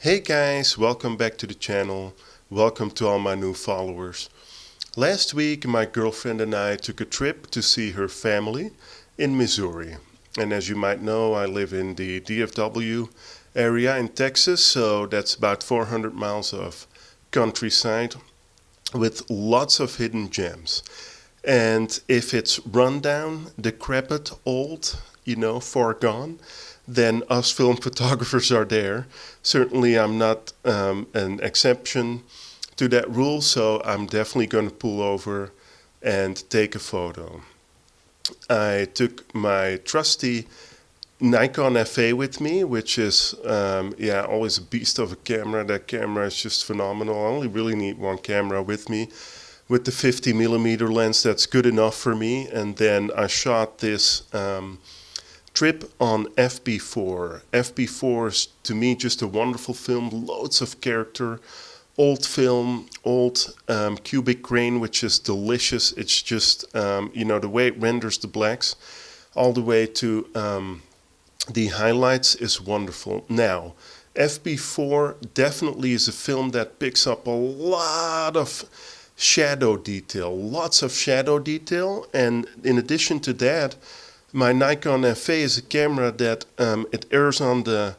Hey guys, welcome back to the channel. Welcome to all my new followers. Last week my girlfriend and I took a trip to see her family in Missouri. And as you might know, I live in the DFW area in Texas, so that's about 400 miles of countryside with lots of hidden gems. And if it's rundown, decrepit, old, far gone, then us film photographers are there. Certainly I'm not an exception to that rule, so I'm definitely going to pull over and take a photo. I took my trusty Nikon FA with me, which is always a beast of a camera. That camera is just phenomenal. I only really need one camera with me. With the 50mm lens, that's good enough for me. And then I shot this trip on FP4. FP4 is to me just a wonderful film, loads of character, old film, old cubic grain, which is delicious. It's just, the way it renders the blacks all the way to the highlights is wonderful. Now, FP4 definitely is a film that picks up a lot of shadow detail, lots of shadow detail, and in addition to that, my Nikon FA is a camera that it errs on the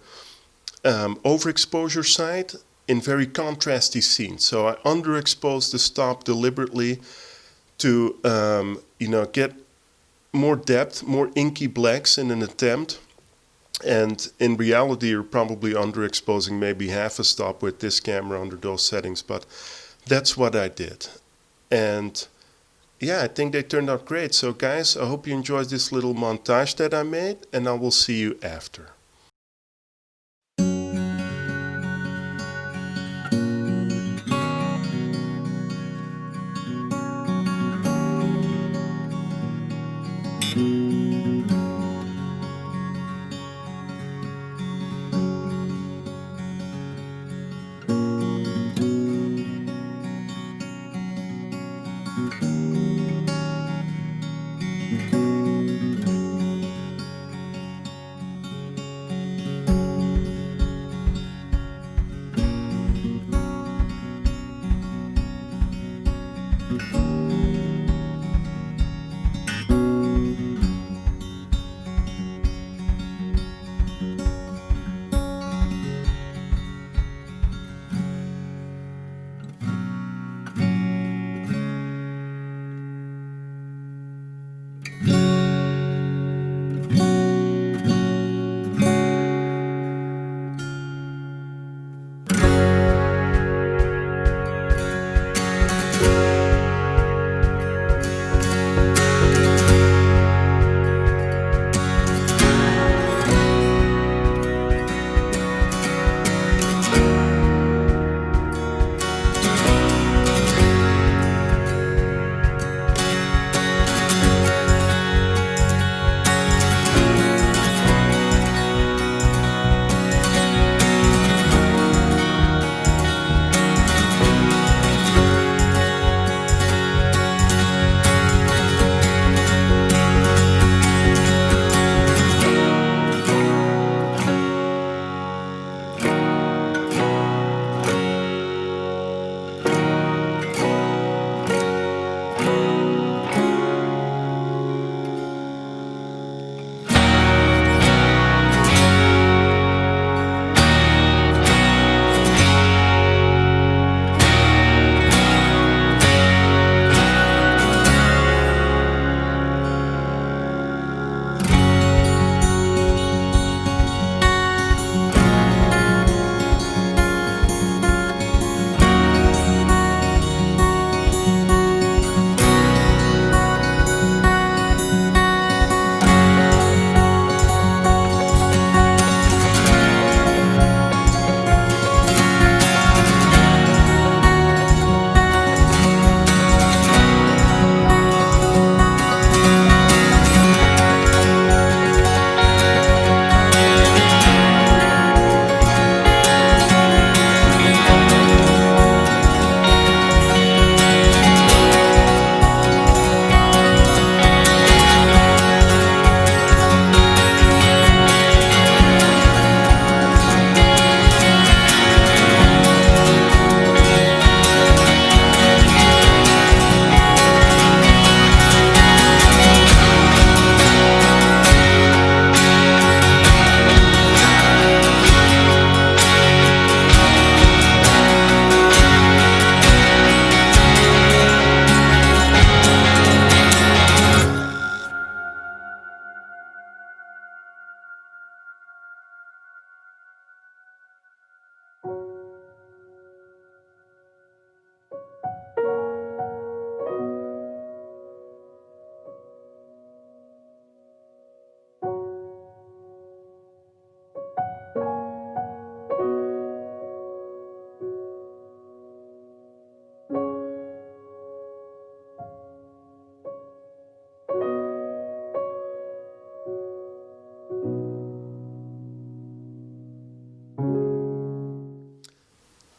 overexposure side in very contrasty scenes. So I underexpose the stop deliberately to get more depth, more inky blacks in an attempt. And in reality, you're probably underexposing maybe half a stop with this camera under those settings, but that's what I did. And yeah, I think they turned out great. So guys, I hope you enjoyed this little montage that I made, and I will see you after.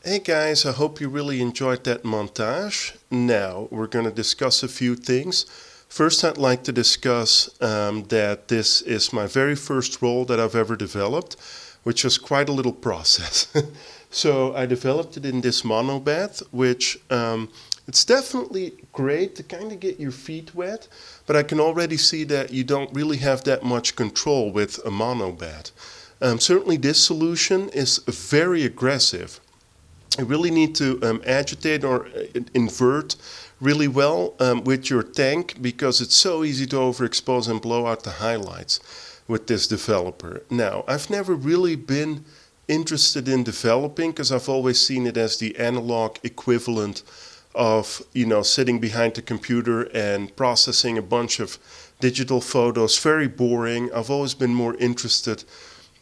Hey guys, I hope you really enjoyed that montage. Now we're going to discuss a few things. First, I'd like to discuss that this is my very first roll that I've ever developed, which was quite a little process. So I developed it in this monobath, which it's definitely great to kind of get your feet wet, but I can already see that you don't really have that much control with a monobath. Certainly this solution is very aggressive. You really need to agitate or invert really well with your tank, because it's so easy to overexpose and blow out the highlights with this developer. Now, I've never really been interested in developing, because I've always seen it as the analog equivalent of, sitting behind the computer and processing a bunch of digital photos. Very boring. I've always been more interested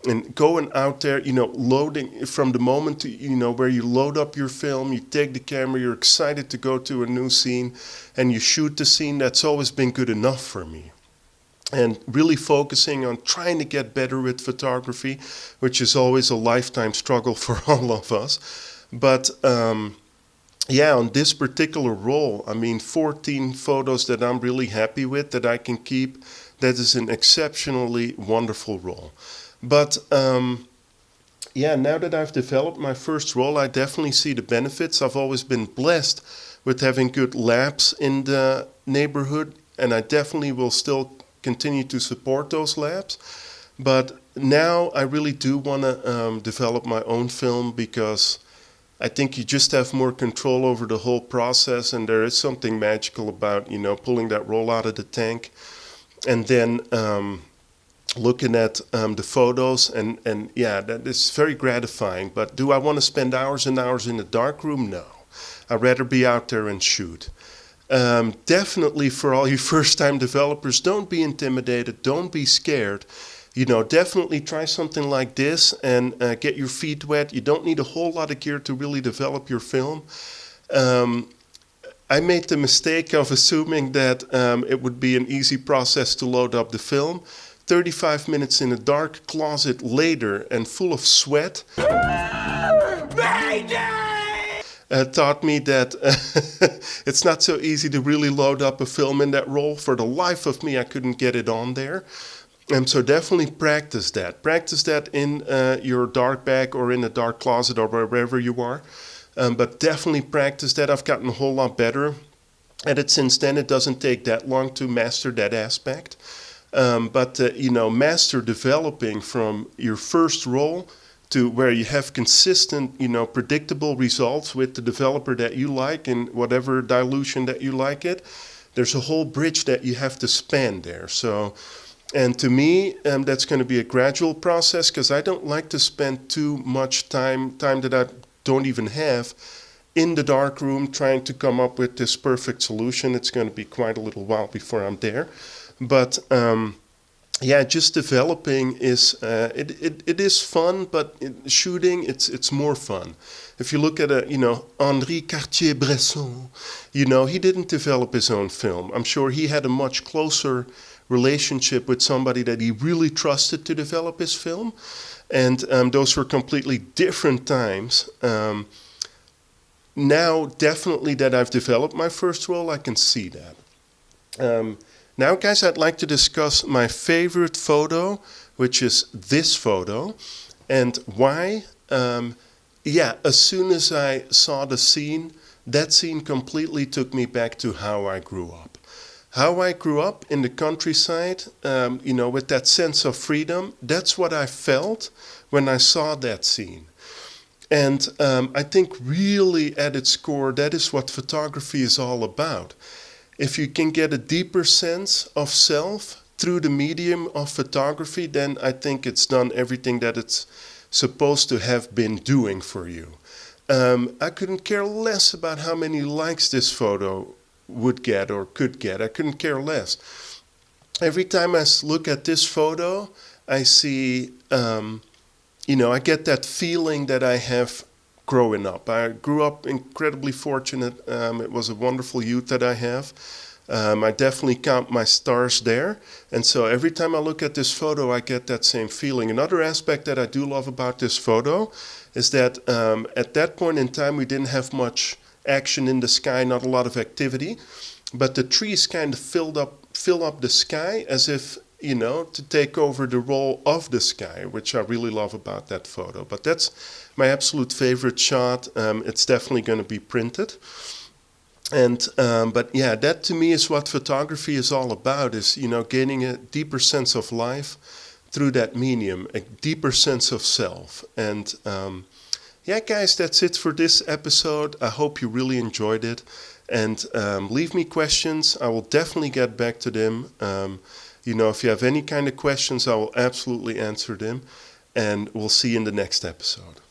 in going out there, loading from the moment to, where you load up your film, you take the camera, you're excited to go to a new scene, and you shoot the scene. That's always been good enough for me. And really focusing on trying to get better with photography, which is always a lifetime struggle for all of us. But on this particular roll, 14 photos that I'm really happy with, that I can keep. That is an exceptionally wonderful roll. But now that I've developed my first roll, I definitely see the benefits. I've always been blessed with having good labs in the neighborhood, and I definitely will still continue to support those labs. But now I really do want to develop my own film, because I think you just have more control over the whole process, and there is something magical about, pulling that roll out of the tank and then looking at the photos, and that is very gratifying. But do I want to spend hours and hours in a dark room? No. I'd rather be out there and shoot. Definitely for all you first-time developers, don't be intimidated, don't be scared. Definitely try something like this and get your feet wet. You don't need a whole lot of gear to really develop your film. I made the mistake of assuming that it would be an easy process to load up the film. 35 minutes in a dark closet later and full of sweat taught me that it's not so easy to really load up a film in that roll. For the life of me, I couldn't get it on there. So definitely practice that. Practice that in your dark bag or in a dark closet or wherever you are. But definitely practice that. I've gotten a whole lot better at it since then. It doesn't take that long to master that aspect. But master developing from your first roll to where you have consistent, predictable results with the developer that you like in whatever dilution that you like it. There's a whole bridge that you have to span there. So, and to me, that's going to be a gradual process, because I don't like to spend too much time that I don't even have in the dark room trying to come up with this perfect solution. It's going to be quite a little while before I'm there. But just developing is it is fun, but shooting it's more fun. If you look at Henri Cartier-Bresson, he didn't develop his own film. I'm sure he had a much closer relationship with somebody that he really trusted to develop his film, and those were completely different times. Now, definitely that I've developed my first roll, I can see that. Now, guys, I'd like to discuss my favorite photo, which is this photo, and why. As soon as I saw the scene, that scene completely took me back to how I grew up. How I grew up in the countryside, with that sense of freedom, that's what I felt when I saw that scene. And I think really at its core, that is what photography is all about. If you can get a deeper sense of self through the medium of photography, then I think it's done everything that it's supposed to have been doing for you. I couldn't care less about how many likes this photo would get or could get. I couldn't care less. Every time I look at this photo, I see, I get that feeling that I have growing up. I grew up incredibly fortunate. It was a wonderful youth that I have. I definitely count my stars there. And so every time I look at this photo, I get that same feeling. Another aspect that I do love about this photo is that at that point in time, we didn't have much action in the sky, not a lot of activity. But the trees kind of fill up the sky as if, to take over the role of the sky, which I really love about that photo. But that's my absolute favorite shot. It's definitely going to be printed. And but yeah, that to me is what photography is all about, is gaining a deeper sense of life through that medium, a deeper sense of self. And yeah, guys, that's it for this episode. I hope you really enjoyed it. And leave me questions. I will definitely get back to them. If you have any kind of questions, I will absolutely answer them. And we'll see you in the next episode.